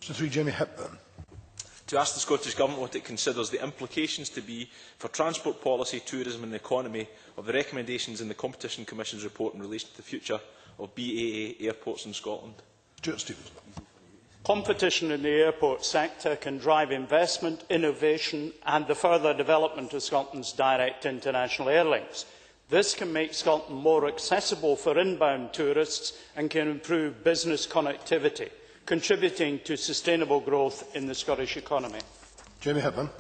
Question 3, Jamie Hepburn. To ask the Scottish Government what it considers the implications to be for transport policy, tourism and the economy of the recommendations in the Competition Commission's report in relation to the future of BAA airports in Scotland. Stuart Stevens. Competition in the airport sector can drive investment, innovation and the further development of Scotland's direct international air links. This can make Scotland more accessible for inbound tourists and can improve business connectivity, contributing to sustainable growth in the Scottish economy. Jamie Hepburn.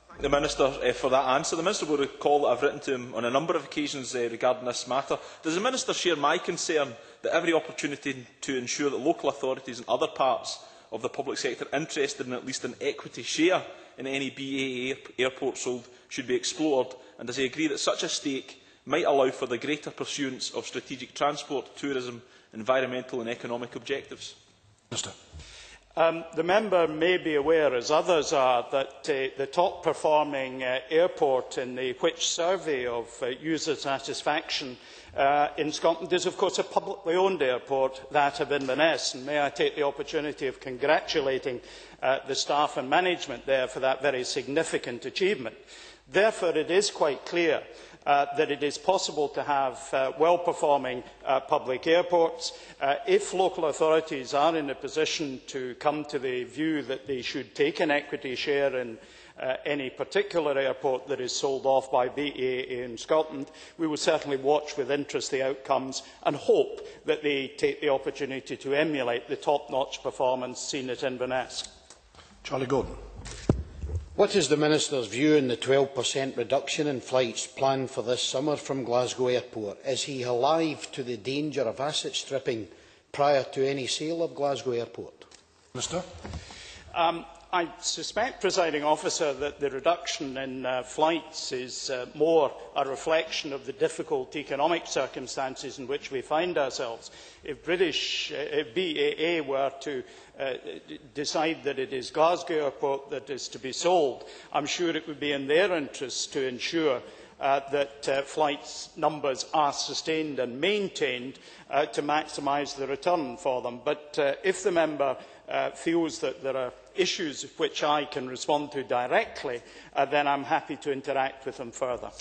Thank the Minister for that answer. The Minister will recall that I have written to him on a number of occasions regarding this matter. Does the Minister share my concern that every opportunity to ensure that local authorities and other parts of the public sector interested in at least an equity share in any BAA airport sold should be explored? And does he agree that such a stake might allow for the greater pursuance of strategic transport, tourism, environmental and economic objectives? Minister. The member may be aware, as others are, that the top performing airport in the Which survey of user satisfaction in Scotland is of course a publicly owned airport, that of Inverness, and may I take the opportunity of congratulating the staff and management there for that very significant achievement. Therefore, it is quite clear that it is possible to have well-performing public airports. If local authorities are in a position to come to the view that they should take an equity share in any particular airport that is sold off by BAA in Scotland, we will certainly watch with interest the outcomes and hope that they take the opportunity to emulate the top-notch performance seen at Inverness. Charlie Gordon. What is the Minister's view on the 12% reduction in flights planned for this summer from Glasgow Airport? Is he alive to the danger of asset stripping prior to any sale of Glasgow Airport? Minister. I suspect, Presiding Officer, that the reduction in flights is more a reflection of the difficult economic circumstances in which we find ourselves. If BAA were to decide that it is Glasgow Airport that is to be sold, I am sure it would be in their interest to ensure that flight numbers are sustained and maintained to maximise the return for them. But if the member feels that there are issues which I can respond to directly, then I am happy to interact with him further.